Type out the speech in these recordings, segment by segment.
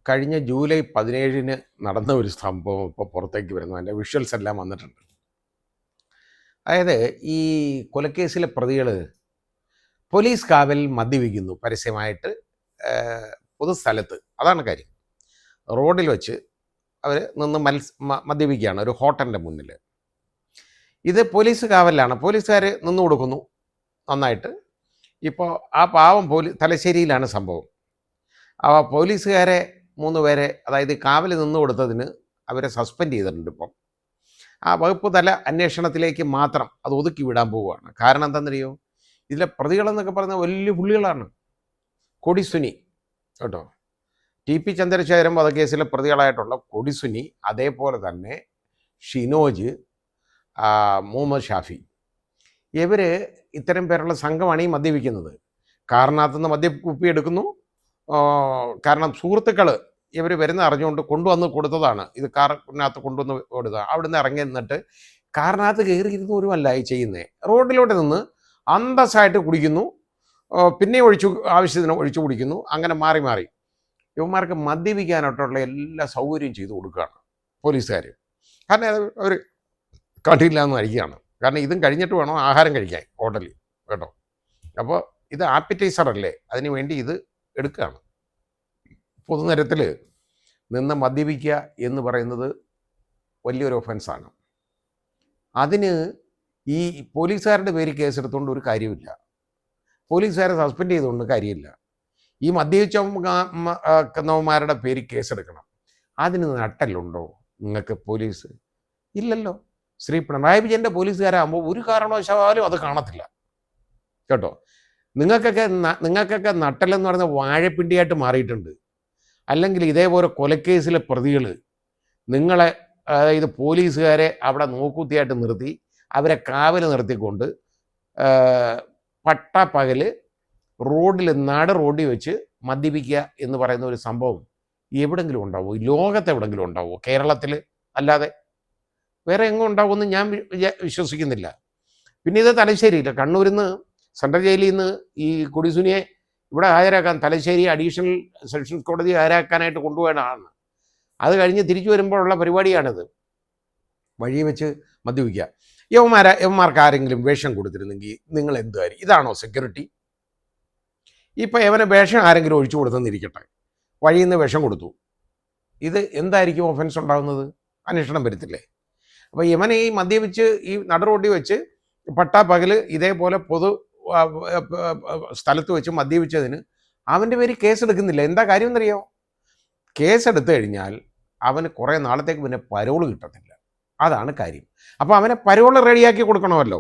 കഴിഞ്ഞ ജൂലൈ 17 നടന്ന ഒരു സംഭവം ഇപ്പോൾ പുറത്തേക്ക് വരുന്നു. അതിൻ്റെ വിഷ്വൽസ് എല്ലാം വന്നിട്ടുണ്ട്. അതായത് ഈ കൊലക്കേസിലെ പ്രതികൾ പോലീസ് കാവൽ മദ്യപിക്കുന്നു പരസ്യമായിട്ട് പൊതുസ്ഥലത്ത്. അതാണ് കാര്യം. റോഡിൽ വെച്ച് അവർ നിന്ന് മദ്യപിക്കുകയാണ് ഒരു ഹോട്ടലിൻ്റെ മുന്നിൽ. ഇത് പോലീസ് കാവലിലാണ്. പോലീസുകാർ നിന്ന് കൊടുക്കുന്നു നന്നായിട്ട്. ഇപ്പോൾ ആ പാവം തലശ്ശേരിയിലാണ് സംഭവം. ആ പോലീസുകാരെ 3 പേരെ, അതായത് കാവൽ നിന്ന് കൊടുത്തതിന് അവരെ സസ്പെൻഡ് ചെയ്തിട്ടുണ്ട്. ഇപ്പം ആ വകുപ്പ് തല അന്വേഷണത്തിലേക്ക് മാത്രം അത് ഒതുക്കി വിടാൻ പോവുകയാണ്. കാരണം എന്താണെന്നറിയോ, ഇതിലെ പ്രതികളെന്നൊക്കെ പറഞ്ഞാൽ വലിയ പുള്ളികളാണ്. കൊടിസുനി കേട്ടോ, TP ചന്ദ്രശേഖരൻ വധക്കേസിലെ പ്രതികളായിട്ടുള്ള കൊടിസുനി, അതേപോലെ തന്നെ ഷിനോജ്, മുഹമ്മദ് ഷാഫി, ഇവർ ഇത്തരം പേരുള്ള സംഘമാണ് ഈ മദ്യപിക്കുന്നത്. കാറിനകത്തുനിന്ന് മദ്യക്കുപ്പി എടുക്കുന്നു. കാരണം സുഹൃത്തുക്കൾ ഇവർ വരുന്ന അറിഞ്ഞുകൊണ്ട് കൊണ്ടുവന്ന് കൊടുത്തതാണ്. ഇത് കാറിനകത്ത് കൊണ്ടുവന്ന് കൊടുത്തത്. അവിടെ നിന്ന് ഇറങ്ങി നിന്നിട്ട് കാറിനകത്ത് കയറിയിരുന്ന ഒരുമല്ല ഈ ചെയ്യുന്നത്. റോഡിലോട്ട് നിന്ന് അന്തസ്സായിട്ട് കുടിക്കുന്നു, പിന്നെ ആവശ്യത്തിന് ഒഴിച്ചു കുടിക്കുന്നു. അങ്ങനെ മാറി മാറി ഇവന്മാർക്ക് മദ്യപിക്കാനായിട്ടുള്ള എല്ലാ സൗകര്യവും ചെയ്തു കൊടുക്കുകയാണ് പോലീസുകാർ. കാരണം അവർ കണ്ടില്ല എന്ന് കഴിക്കുകയാണ്. കാരണം ഇതും കഴിഞ്ഞിട്ട് വേണം ആഹാരം കഴിക്കാൻ ഹോട്ടലിൽ കേട്ടോ. അപ്പോൾ ഇത് ആപ്പിറ്റൈസർ അല്ലേ, അതിന് വേണ്ടി ഇത് എടുക്കുകയാണ്. പൊതുനിരത്തിൽ നിന്ന് മദ്യപിക്കുക എന്ന് പറയുന്നത് വലിയൊരു ഒഫൻസാണ്. അതിന് ഈ പോലീസുകാരുടെ പേര് കേസെടുത്തുകൊണ്ട് ഒരു കാര്യമില്ല. പോലീസുകാരെ സസ്പെൻഡ് ചെയ്തുകൊണ്ട് കാര്യമില്ല. ഈ മദ്യപിച്ചവന്മാരുടെ പേര് കേസെടുക്കണം. അതിന് നട്ടലുണ്ടോ നിങ്ങൾക്ക്? പോലീസ് ഇല്ലല്ലോ. ശ്രീ പിണറായി വിജയൻ്റെ പോലീസുകാരാകുമ്പോൾ ഒരു കാരണവശാലും അത് കാണത്തില്ല കേട്ടോ. നിങ്ങൾക്കൊക്കെ നട്ടലെന്ന് പറഞ്ഞ വാഴപ്പിണ്ടിയായിട്ട് മാറിയിട്ടുണ്ട്. അല്ലെങ്കിൽ ഇതേപോലെ കൊലക്കേസിലെ പ്രതികൾ നിങ്ങളെ, അതായത് പോലീസുകാരെ അവിടെ നോക്കുത്തിയായിട്ട് നിർത്തി അവരെ കാവൽ നിർത്തിക്കൊണ്ട് പട്ടപ്പകൽ റോഡിൽ റോഡിൽ വെച്ച് മദ്യപിക്കുക എന്ന് പറയുന്ന ഒരു സംഭവം എവിടെങ്കിലും ഉണ്ടാവുമോ? ലോകത്ത് എവിടെങ്കിലും ഉണ്ടാവുമോ? കേരളത്തിൽ അല്ലാതെ വേറെ എങ്ങും ഉണ്ടാവുമെന്ന് ഞാൻ വിശ്വസിക്കുന്നില്ല. പിന്നെ ഇത് തലശ്ശേരിയില്ല, കണ്ണൂരിൽ നിന്ന് സെൻട്രൽ ജയിലിൽ നിന്ന് ഈ കൊടിസുനിയെ ഇവിടെ ഹാജരാക്കാൻ തലശ്ശേരി അഡീഷണൽ സെഷൻസ് കോടതി ഹാജരാക്കാനായിട്ട് കൊണ്ടുപോയതാണ്. അത് കഴിഞ്ഞ് തിരിച്ചു വരുമ്പോഴുള്ള പരിപാടിയാണിത്. വഴി വെച്ച് മദ്യപിക്കുക. യവന്മാർക്ക് ആരെങ്കിലും വേഷം കൊടുത്തിരുന്നെങ്കിൽ നിങ്ങൾ എന്തുകാര്യം? ഇതാണോ സെക്യൂരിറ്റി? ഇപ്പം യവനെ വേഷം ആരെങ്കിലും ഒഴിച്ചു കൊടുത്തെന്നിരിക്കട്ടെ, വഴിയിൽ നിന്ന് വേഷം കൊടുത്തു, ഇത് എന്തായിരിക്കും ഒഫൻസ് ഉണ്ടാകുന്നത്? അന്വേഷണം വരത്തില്ലേ? അപ്പോൾ യവനെ ഈ മദ്യപിച്ച് ഈ റോഡിൽ വെച്ച് പട്ടാപ്പകൽ ഇതേപോലെ പൊതു സ്ഥലത്ത് വെച്ച് മദ്യപിച്ചതിന് അവൻ്റെ പേര് കേസെടുക്കുന്നില്ല. എന്താ കാര്യം എന്നറിയോ? കേസെടുത്തു കഴിഞ്ഞാൽ അവന് കുറേ നാളത്തേക്ക് പിന്നെ പരോള് കിട്ടത്തില്ല. അതാണ് കാര്യം. അപ്പോൾ അവനെ പരോള് റെഡിയാക്കി കൊടുക്കണമല്ലോ.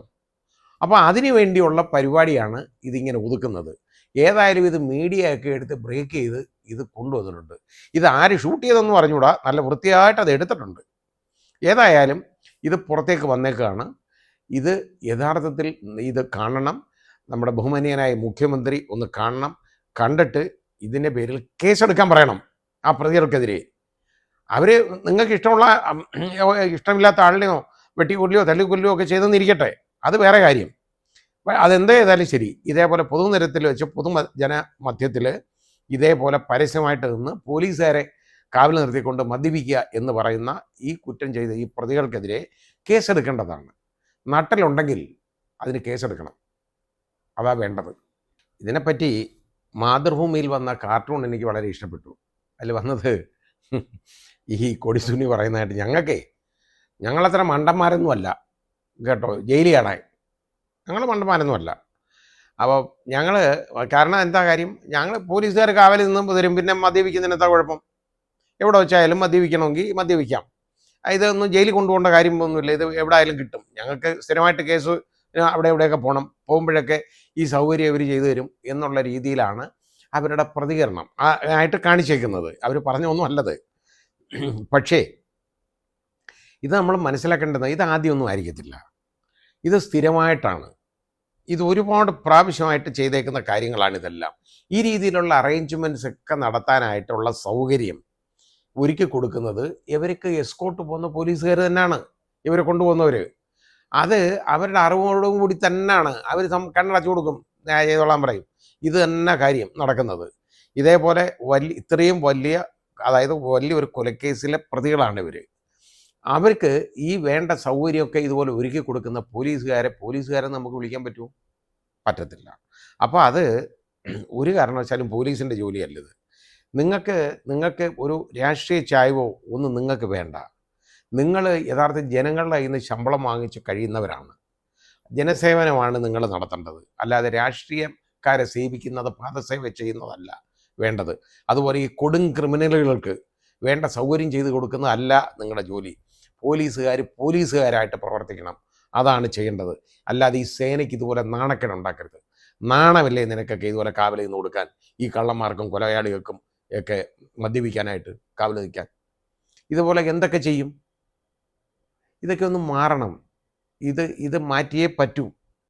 അപ്പോൾ അതിനു വേണ്ടിയുള്ള പരിപാടിയാണ് ഇതിങ്ങനെ ഒതുക്കുന്നത്. ഏതായാലും ഇത് മീഡിയയൊക്കെ എടുത്ത് ബ്രേക്ക് ചെയ്ത് ഇത് കൊണ്ടുവന്നിട്ടുണ്ട്. ഇത് ആര് ഷൂട്ട് ചെയ്തെന്ന് പറഞ്ഞുകൂടാ, നല്ല വൃത്തിയായിട്ട് അത് എടുത്തിട്ടുണ്ട്. ഏതായാലും ഇത് പുറത്തേക്ക് വന്നേക്കാണ്. ഇത് യഥാർത്ഥത്തിൽ ഇത് കാണണം. നമ്മുടെ ബഹുമാനീയനായ മുഖ്യമന്ത്രി ഒന്ന് കാണണം. കണ്ടിട്ട് ഇതിൻ്റെ പേരിൽ കേസെടുക്കാൻ പറയണം ആ പ്രതികൾക്കെതിരെ. അവർ നിങ്ങൾക്ക് ഇഷ്ടമില്ലാത്ത ആളിനെയോ വെട്ടിക്കൊല്ലുകയോ തല്ലിക്കൊല്ലുകയോ ഒക്കെ ചെയ്തെന്നിരിക്കട്ടെ, അത് വേറെ കാര്യം. അതെന്ത് ചെയ്താലും ശരി, ഇതേപോലെ പൊതുനിരത്തിൽ വെച്ച് ജനമധ്യത്തിൽ ഇതേപോലെ പരസ്യമായിട്ട് നിന്ന് പോലീസുകാരെ കാവൽ നിർത്തിക്കൊണ്ട് മദ്യപിക്കുക എന്ന് പറയുന്ന ഈ കുറ്റം ചെയ്ത ഈ പ്രതികൾക്കെതിരെ കേസെടുക്കേണ്ടതാണ്. നട്ടലുണ്ടെങ്കിൽ അതിന് കേസെടുക്കണം. അതാ വേണ്ടത്. ഇതിനെപ്പറ്റി മാതൃഭൂമിയിൽ വന്ന കാർട്ടൂൺ എനിക്ക് വളരെ ഇഷ്ടപ്പെട്ടു. അതിൽ വന്നത് ഈ കൊടിസുനി പറയുന്നതായിട്ട്, ഞങ്ങളത്ര മണ്ടന്മാരൊന്നുമല്ല കേട്ടോ ജയിലിൽ കാണാൻ, ഞങ്ങൾ മണ്ടന്മാരൊന്നുമല്ല. അപ്പോൾ കാരണം എന്താ കാര്യം, ഞങ്ങൾ പോലീസുകാർ കാവലിൽ നിന്ന് തരും. പിന്നെ മദ്യപിക്കുന്നതിന് എന്താ കുഴപ്പം? എവിടെ വെച്ചായാലും മദ്യപിക്കണമെങ്കിൽ മദ്യപിക്കാം. ഇതൊന്നും ജയിലിൽ കൊണ്ടുപോകേണ്ട കാര്യമൊന്നുമില്ല. ഇത് എവിടെ ആയാലും കിട്ടും. ഞങ്ങൾക്ക് സ്ഥിരമായിട്ട് കേസ് അവിടെ എവിടെയൊക്കെ പോകുമ്പോഴൊക്കെ ഈ സൗകര്യം ഇവർ ചെയ്തു തരും എന്നുള്ള രീതിയിലാണ് അവരുടെ പ്രതികരണം ആയിട്ട് കാണിച്ചേക്കുന്നത്. അവർ പറഞ്ഞൊന്നും അല്ലത്. പക്ഷേ ഇത് നമ്മൾ മനസ്സിലാക്കേണ്ടത്, ഇത് ആദ്യമൊന്നും ആയിരിക്കത്തില്ല, ഇത് സ്ഥിരമായിട്ടാണ്. ഇത് ഒരുപാട് പ്രാവശ്യമായിട്ട് ചെയ്തേക്കുന്ന കാര്യങ്ങളാണിതെല്ലാം. ഈ രീതിയിലുള്ള അറേഞ്ച്മെൻറ്റ്സ് ഒക്കെ നടത്താനായിട്ടുള്ള സൗകര്യം ഒരുക്കി കൊടുക്കുന്നത് ഇവർക്ക് എസ്കോർട്ട് പോകുന്ന പോലീസുകാർ തന്നെയാണ്. ഇവരെ കൊണ്ടുപോകുന്നവർ അത് അവരുടെ അറിവോടും കൂടി തന്നെയാണ്. അവർ കണ്ണടച്ചു കൊടുക്കും, ചെയ്തോളാൻ പറയും. ഇത് തന്നെ കാര്യം നടക്കുന്നത്. ഇതേപോലെ ഇത്രയും വലിയ അതായത് വലിയൊരു കൊലക്കേസിലെ പ്രതികളാണ് ഇവർ. അവർക്ക് ഈ വേണ്ട സൗകര്യമൊക്കെ ഇതുപോലെ ഒരുക്കി കൊടുക്കുന്ന പോലീസുകാരെ നമുക്ക് വിളിക്കാൻ പറ്റുമോ? പറ്റത്തില്ല. അപ്പോൾ അത് ഒരു കാരണവശാലും പോലീസിൻ്റെ ജോലിയല്ലത്. നിങ്ങൾക്ക് ഒരു രാഷ്ട്രീയ ചായ്വോ ഒന്നും നിങ്ങൾക്ക് വേണ്ട. നിങ്ങൾ യഥാർത്ഥ ജനങ്ങളുടെ കയ്യിൽ നിന്ന് ശമ്പളം വാങ്ങിച്ച് കഴിയുന്നവരാണ്. ജനസേവനമാണ് നിങ്ങൾ നടത്തേണ്ടത്, അല്ലാതെ രാഷ്ട്രീയക്കാരെ സേവിക്കുന്നത് പാദസേവ ചെയ്യുന്നതല്ല വേണ്ടത്. അതുപോലെ ഈ കൊടും ക്രിമിനലുകൾക്ക് വേണ്ട സൗകര്യം ചെയ്തു കൊടുക്കുന്നതല്ല നിങ്ങളുടെ ജോലി. പോലീസുകാരായിട്ട് പ്രവർത്തിക്കണം, അതാണ് ചെയ്യേണ്ടത്. അല്ലാതെ ഈ സേനയ്ക്ക് ഇതുപോലെ നാണക്കേടുണ്ടാക്കരുത്. നാണമല്ലേ നിനക്കൊക്കെ ഇതുപോലെ കാവൽ നിന്ന് കൊടുക്കാൻ, ഈ കള്ളന്മാർക്കും കൊലയാളികൾക്കും ഒക്കെ മദ്യപിക്കാനായിട്ട് കാവൽ നിൽക്കാൻ? ഇതുപോലെ എന്തൊക്കെ ചെയ്യും? ഇതൊക്കെ ഒന്ന് മാറണം. ഇത് മാറ്റിയേ പറ്റൂ.